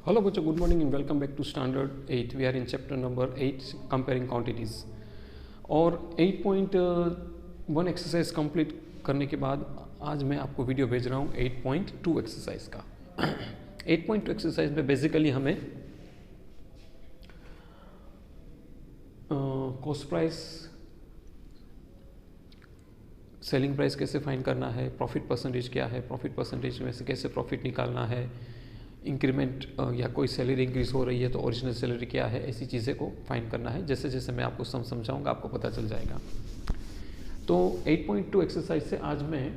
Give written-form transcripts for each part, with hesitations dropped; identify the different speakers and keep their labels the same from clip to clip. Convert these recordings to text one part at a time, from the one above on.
Speaker 1: Hello बच्चों, good morning and welcome back to standard 8. We are in chapter number 8 comparing quantities. और 8.1 exercise complete करने के बाद आज मैं आपको वीडियो भेज रहा हूँ 8.2 एक्सरसाइज का। 8.2 एक्सरसाइज में बेसिकली हमें कॉस्ट प्राइस, सेलिंग प्राइस कैसे फाइंड करना है, प्रॉफिट परसेंटेज क्या है, प्रॉफिट परसेंटेज में से कैसे प्रॉफिट निकालना है, इंक्रीमेंट या कोई सैलरी इंक्रीज हो रही है तो ओरिजिनल सैलरी क्या है, ऐसी चीज़ें को फाइंड करना है। जैसे जैसे मैं आपको समझाऊंगा आपको पता चल जाएगा। तो 8.2 एक्सरसाइज से आज मैं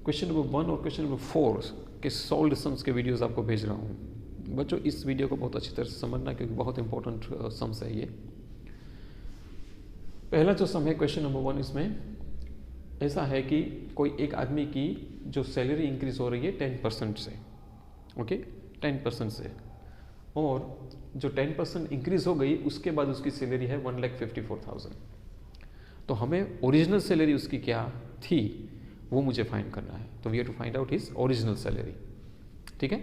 Speaker 1: क्वेश्चन नंबर 1 और क्वेश्चन नंबर 4 के सॉल्व्ड सम्स के वीडियोस आपको भेज रहा हूँ। बच्चों इस वीडियो को बहुत अच्छी तरह से समझना क्योंकि बहुत इंपॉर्टेंट सम्स है ये। पहला जो सम है क्वेश्चन नंबर 1, इसमें ऐसा है कि कोई एक आदमी की जो सैलरी इंक्रीज हो रही है 10% से, ओके 10% से, और जो 10% इंक्रीज हो गई उसके बाद उसकी सैलरी है 1,54,000। तो हमें ओरिजिनल सैलरी उसकी क्या थी वो मुझे फाइंड करना है। तो we have to find out his original salary. ठीक है,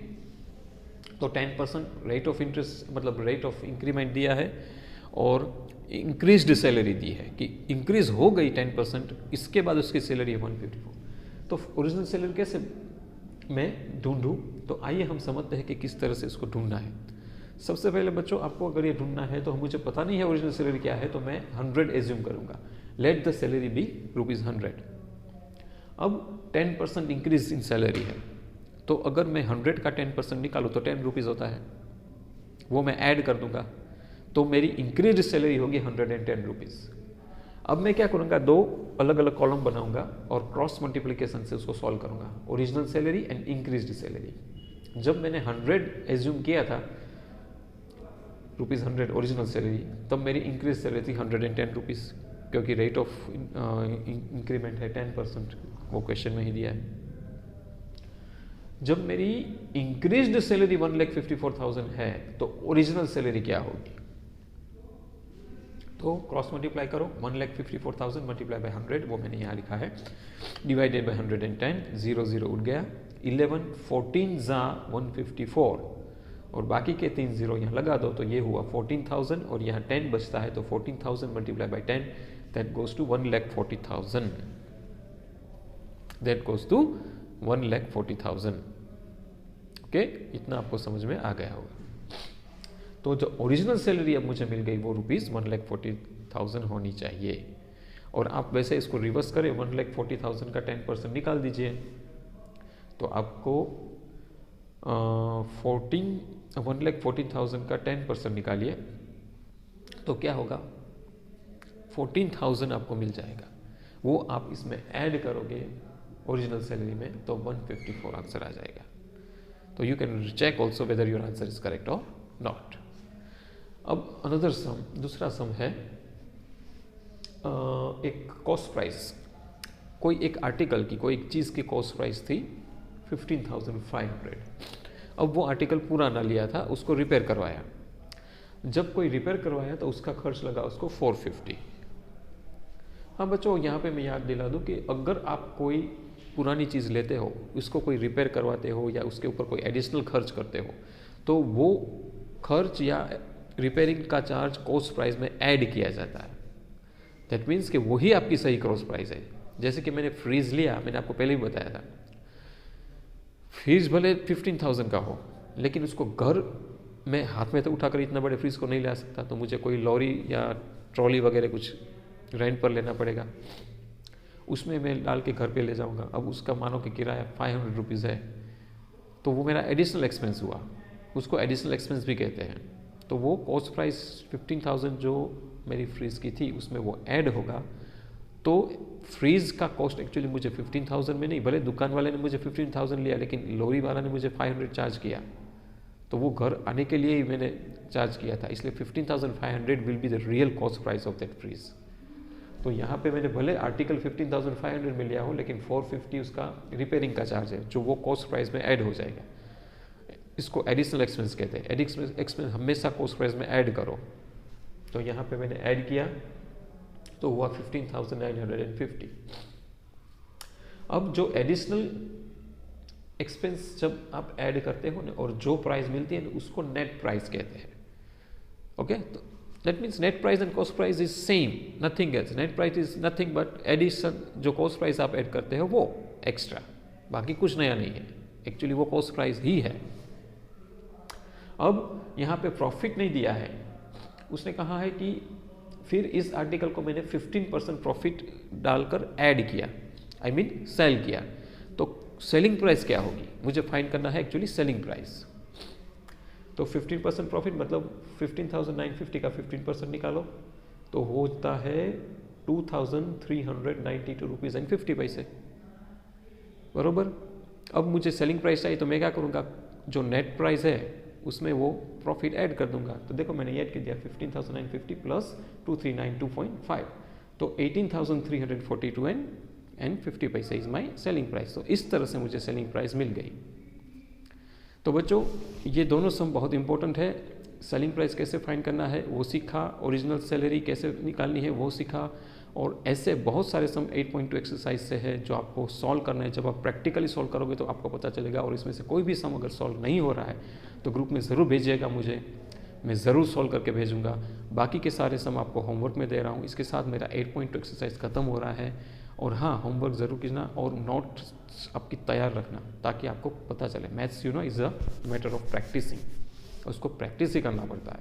Speaker 1: तो 10% रेट ऑफ इंटरेस्ट मतलब रेट ऑफ इंक्रीमेंट दिया है और इंक्रीज्ड सैलरी दी है कि इंक्रीज हो गई 10%, इसके बाद उसकी सैलरी है 154। तो ओरिजिनल सैलरी कैसे मैं ढूंढूं? तो आइए हम समझते हैं कि किस तरह से इसको ढूंढना है। सबसे पहले बच्चों आपको अगर ये ढूंढना है तो मुझे पता नहीं है ओरिजिनल सैलरी क्या है, तो मैं 100 एज्यूम करूंगा। Let the salary be ₹100। अब 10% इंक्रीज इन सैलरी है, तो अगर मैं 100 का 10% निकालूँ तो 10 रुपीज़ होता है, वो मैं ऐड कर दूंगा तो मेरी इंक्रीज सैलरी होगी 110 रुपीज़। अब मैं क्या करूंगा, दो अलग अलग कॉलम बनाऊंगा और क्रॉस मल्टीप्लिकेशन से उसको सॉल्व करूंगा, original salary and increased salary. जब मैंने 100 एज्यूम किया था ₹100 ओरिजिनल सैलरी, तब मेरी इंक्रीज सैलरी थी 110 रुपीज़, क्योंकि रेट ऑफ इंक्रीमेंट है 10%, वो क्वेश्चन में ही दिया है। जब मेरी इंक्रीज्ड सैलरी 1,54,000 है तो ओरिजिनल सैलरी क्या होगी? तो क्रॉस मल्टीप्लाई करो, 1,54,000 मल्टीप्लाई बाय 100, वो मैंने यहाँ लिखा है, डिवाइडेड बाय 110, 0 0 उठ गया, 11 14 जा 154 और बाकी के 3 0 यहाँ लगा दो तो ये हुआ 14,000 और यहाँ 10 बचता है तो 14,000 multiply by 10 that goes to 1,40,000, that goes to 1,40,000। Okay, इतना आपको समझ में आ गया होगा। तो जो ओरिजिनल सैलरी अब मुझे मिल गई वो ₹1,40,000 होनी चाहिए। और आप वैसे इसको रिवर्स करें, 1,40,000 का 10% निकाल दीजिए तो आपको 1,14,000 का 10% निकालिए तो क्या होगा, 14,000 आपको मिल जाएगा। वो आप इसमें ऐड करोगे ओरिजिनल सैलरी में तो 154 आंसर आ जाएगा। तो you can check also whether your answer is correct और नॉट। अब अनदर सम, दूसरा सम है एक कॉस्ट प्राइस, कोई एक आर्टिकल की, कोई एक चीज़ की कॉस्ट प्राइस थी 15,500। अब वो आर्टिकल पुराना लिया था, उसको रिपेयर करवाया। जब कोई रिपेयर करवाया तो उसका खर्च लगा उसको 450। हाँ बच्चों, यहाँ पे मैं याद दिला दूँ कि अगर आप कोई पुरानी चीज़ लेते हो, उसको कोई रिपेयर करवाते हो या उसके ऊपर कोई एडिशनल खर्च करते हो, तो वो खर्च या रिपेयरिंग का चार्ज कॉस्ट प्राइस में ऐड किया जाता है। दैट मीन्स कि वही आपकी सही कॉस्ट प्राइस है। जैसे कि मैंने फ्रीज लिया, मैंने आपको पहले ही बताया था, फ्रीज भले 15,000 का हो लेकिन उसको घर में हाथ में तो उठाकर इतना बड़े फ्रीज को नहीं ला सकता, तो मुझे कोई लॉरी या ट्रॉली वगैरह कुछ रेंट पर लेना पड़ेगा, उसमें मैं डाल के घर पे ले जाऊंगा। अब उसका मानो कि किराया 500 रुपीज़ है, तो वो मेरा एडिशनल एक्सपेंस हुआ, उसको एडिशनल एक्सपेंस भी कहते हैं। तो वो कॉस्ट प्राइस 15,000 जो मेरी फ्रीज की थी उसमें वो ऐड होगा। तो फ्रीज का कॉस्ट एक्चुअली मुझे 15,000 में नहीं, भले दुकान वाले ने मुझे 15,000 लिया लेकिन लॉरी वाला ने मुझे 500 चार्ज किया, तो वो घर आने के लिए ही मैंने चार्ज किया था, इसलिए 15,500 will be the real cost price of that fridge. तो यहाँ पे मैंने भले आर्टिकल 15,500 में लिया हो लेकिन 450 उसका रिपेयरिंग का चार्ज है जो वो कॉस्ट प्राइस में ऐड हो जाएगा। इसको एडिशनल एक्सपेंस कहते हैं। एडिशनल एक्सपेंस हमेशा कॉस्ट प्राइस में ऐड करो। तो यहाँ पे मैंने ऐड किया तो हुआ 15,950। अब जो एडिशनल एक्सपेंस जब आप ऐड करते हो ना और जो प्राइस मिलती है उसको नेट प्राइस कहते हैं। ओके, तो that means net price and cost price is same, nothing else. Net price is nothing but addition, जो कॉस्ट प्राइस आप ऐड करते हो वो एक्स्ट्रा, बाकी कुछ नया नहीं है, एक्चुअली वो कॉस्ट प्राइस ही है। अब यहाँ पे प्रॉफिट नहीं दिया है, उसने कहा है कि फिर इस आर्टिकल को मैंने 15% प्रॉफिट डालकर ऐड किया, आई मीन सेल किया, तो सेलिंग प्राइस क्या होगी मुझे फाइंड करना है एक्चुअली सेलिंग प्राइस। तो 15% प्रॉफिट मतलब 15,950 का 15% निकालो तो होता है 2,392 रुपीज़ एंड 50 पैसे, बरोबर। अब मुझे सेलिंग प्राइस चाहिए तो मैं क्या करूँगा, जो नेट प्राइस है उसमें वो प्रॉफिट ऐड कर दूंगा। तो देखो मैंने ऐड कर दिया 15,950 प्लस 2,392.5, तो 18,342 एंड 50 पैसे इज माई सेलिंग प्राइस। तो इस तरह से मुझे सेलिंग प्राइस मिल गई। तो बच्चों ये दोनों सम बहुत इंपॉर्टेंट है। सेलिंग प्राइस कैसे फाइंड करना है वो सीखा, ओरिजिनल सैलरी कैसे निकालनी है वो सीखा, और ऐसे बहुत सारे सम 8.2 एक्सरसाइज से है जो आपको सॉल्व करना है। जब आप प्रैक्टिकली सॉल्व करोगे तो आपको पता चलेगा, और इसमें से कोई भी सम अगर सॉल्व नहीं हो रहा है तो ग्रुप में ज़रूर भेजिएगा मुझे, मैं ज़रूर सॉल्व करके भेजूंगा। बाकी के सारे सम आपको होमवर्क में दे रहा हूँ। इसके साथ मेरा 8.2 एक्सरसाइज खत्म हो रहा है। और हाँ, होमवर्क ज़रूर कीजना और नोट्स आपकी तैयार रखना ताकि आपको पता चले। Maths you know is a matter of practising, उसको प्रैक्टिस ही करना पड़ता है।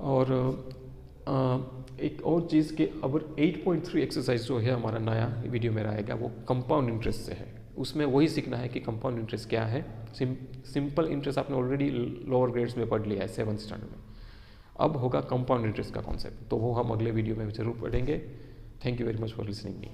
Speaker 1: और एक और चीज़ कि अब 8.3 एक्सरसाइज जो है हमारा नया वीडियो में आएगा वो कंपाउंड इंटरेस्ट से है। उसमें वही सीखना है कि कंपाउंड इंटरेस्ट क्या है। सिंपल इंटरेस्ट आपने ऑलरेडी लोअर ग्रेड्स में पढ़ लिया है 7th स्टैंडर्ड में, अब होगा कंपाउंड इंटरेस्ट का कॉन्सेप्ट, तो वो हम अगले वीडियो में जरूर पढ़ेंगे। Thank you very much for listening me.